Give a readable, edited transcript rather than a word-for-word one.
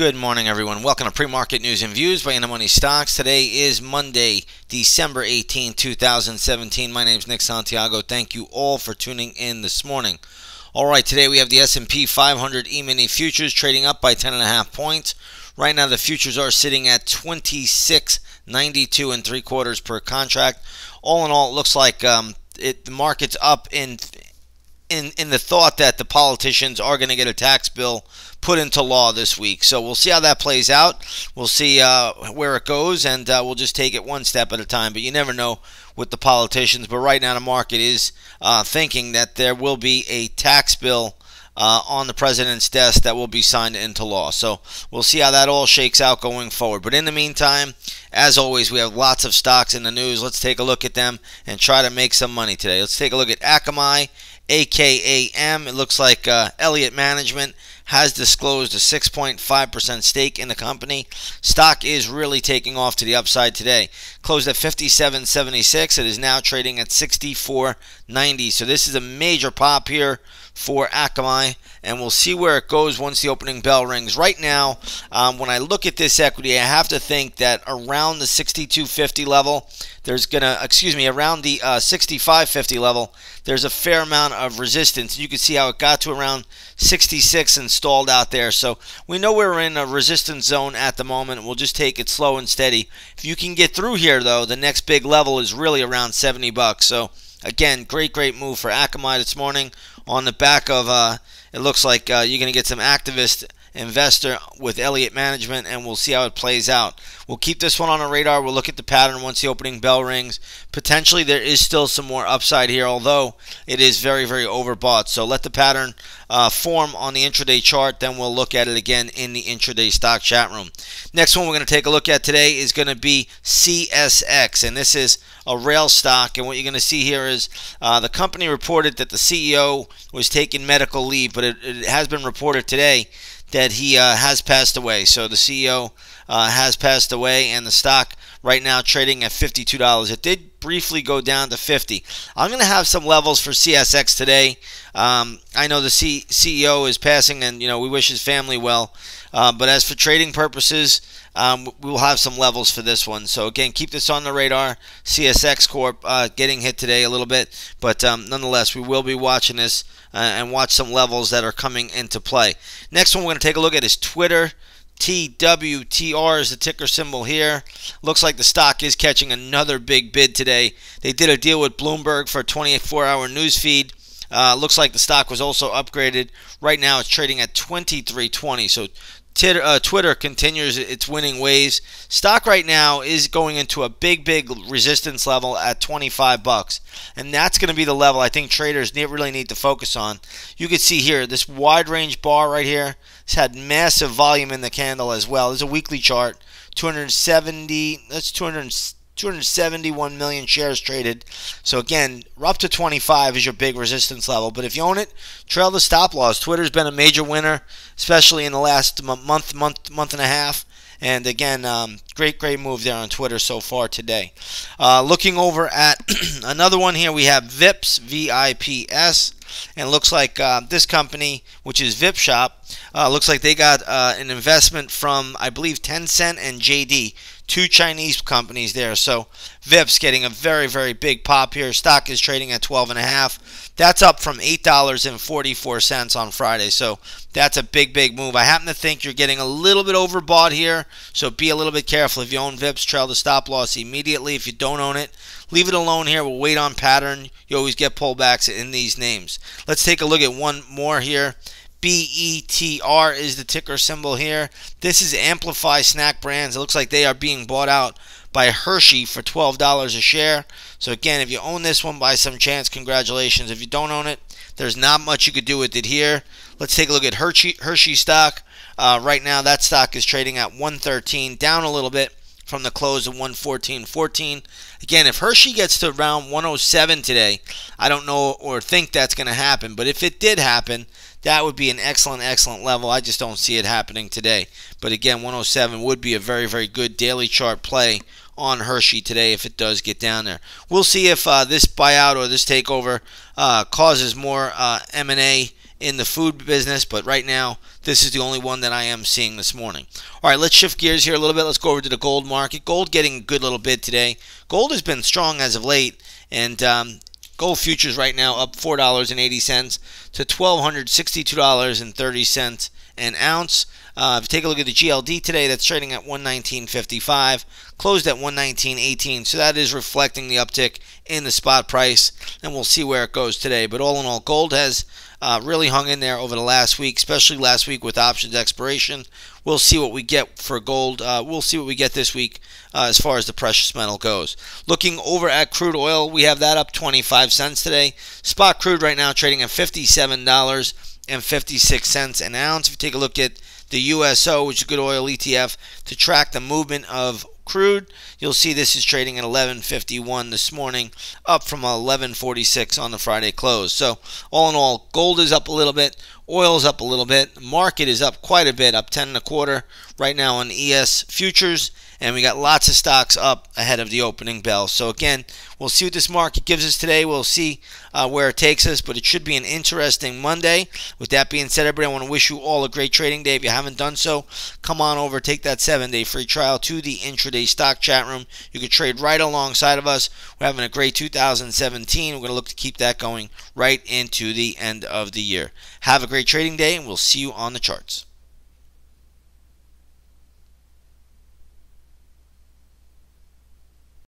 Good morning, everyone. Welcome to Pre-Market News and Views by InTheMoneyStocks. Today is Monday, December 18, 2017. My name is Nick Santiago. Thank you all for tuning in this morning. All right, today we have the S&P 500 E-mini futures trading up by 10.5 points. Right now, the futures are sitting at 26.92 3/4 per contract. All in all, it looks like the market's up in the thought that the politicians are going to get a tax bill put into law this week. So we'll see how that plays out. We'll see where it goes, and we'll just take it one step at a time. But you never know with the politicians. But right now the market is thinking that there will be a tax bill on the president's desk that will be signed into law. So we'll see how that all shakes out going forward. But in the meantime, as always, we have lots of stocks in the news. Let's take a look at them and try to make some money today. Let's take a look at Akamai, AKAM. It looks like Elliott Management has disclosed a 6.5% stake in the company. Stock is really taking off to the upside today. Closed at 57.76. It is now trading at 64.90. So this is a major pop here for Akamai, and we'll see where it goes once the opening bell rings. Right now, when I look at this equity, I have to think that around the 62.50 level, there's around the 65.50 level, there's a fair amount of resistance. You can see how it got to around 66 and stalled out there. So we know we're in a resistance zone at the moment. We'll just take it slow and steady. If you can get through here, though, the next big level is really around 70 bucks. So again, great move for Akamai this morning on the back of, it looks like you're going to get some activist investor with Elliott Management, and we'll see how it plays out. We'll keep this one on our radar. We'll look at the pattern once the opening bell rings. Potentially there is still some more upside here, although it is very overbought. So let the pattern form on the intraday chart, then we'll look at it again in the intraday stock chat room. Next one we're going to take a look at today is going to be CSX, and this is a rail stock. And what you're going to see here is the company reported that the CEO was taking medical leave, but it has been reported today that he has passed away. So the CEO has passed away, and the stock right now trading at $52. It did briefly go down to 50. I'm going to have some levels for CSX today. I know the CEO is passing, and we wish his family well. But as for trading purposes, we'll have some levels for this one. So again, keep this on the radar. CSX Corp getting hit today a little bit, but nonetheless, we will be watching this and watch some levels that are coming into play. Next one we're going to take a look at is Twitter. TWTR is the ticker symbol here. Looks like the stock is catching another big bid today. They did a deal with Bloomberg for a 24-hour news feed. Looks like the stock was also upgraded. Right now it's trading at 23.20. So Twitter continues its winning ways. Stock right now is going into a big resistance level at 25 bucks, and that's going to be the level I think traders really need to focus on. You can see here this wide range bar right here. It's had massive volume in the candle as well. There's a weekly chart. 271 million shares traded. So again, up to 25 is your big resistance level. But if you own it, trail the stop loss. Twitter's been a major winner, especially in the last month and a half. And again, great move there on Twitter so far today. Looking over at another one here, we have VIPS, V-I-P-S. And it looks like this company, which is VIP Shop, looks like they got an investment from, I believe, Tencent and JD, two Chinese companies there. So VIP's getting a very big pop here. Stock is trading at 12.5. That's up from $8.44 on Friday. So that's a big move. I happen to think you're getting a little bit overbought here, so be a little bit careful. If you own VIPs, trail the stop loss immediately. If you don't own it, leave it alone here. We'll wait on pattern. You always get pullbacks in these names. Let's take a look at one more here. BETR is the ticker symbol here. This is Amplify Snack Brands. It looks like they are being bought out by Hershey for $12 a share. So again, if you own this one by some chance, congratulations. If you don't own it, there's not much you could do with it here. Let's take a look at Hershey stock. Right now, that stock is trading at 113, down a little bit from the close of 114.14. Again, if Hershey gets to around 107 today, I don't know or think that's going to happen. But if it did happen, that would be an excellent level. I just don't see it happening today. But again, 107 would be a very good daily chart play on Hershey today if it does get down there. We'll see if this buyout or this takeover causes more M&A in the food business, but right now this is the only one that I am seeing this morning. All right, let's shift gears here a little bit. Let's go over to the gold market. Gold getting a good little bid today. Gold has been strong as of late, and gold futures right now up $4.80 to $1,262.30 an ounce. If you take a look at the GLD today, that's trading at 119.55, closed at 119.18, so that is reflecting the uptick in the spot price, and we'll see where it goes today. But all in all, gold has really hung in there over the last week, especially last week with options expiration. We'll see what we get for gold. We'll see what we get this week as far as the precious metal goes. Looking over at crude oil, we have that up 25 cents today. Spot crude right now trading at $57.56 an ounce. If you take a look at the USO, which is a good oil ETF, to track the movement of crude, you'll see this is trading at 11.51 this morning, up from 11.46 on the Friday close. So all in all, gold is up a little bit, oil is up a little bit, the market is up quite a bit, up 10.25 right now on ES futures, and we got lots of stocks up ahead of the opening bell. So again, we'll see what this market gives us today. We'll see where it takes us, but it should be an interesting Monday. With that being said, everybody, I want to wish you all a great trading day. If you haven't done so, come on over, take that 7-day free trial to the intraday stock chat room. You can trade right alongside of us. We're having a great 2017. We're going to look to keep that going right into the end of the year. Have a great trading day, and we'll see you on the charts.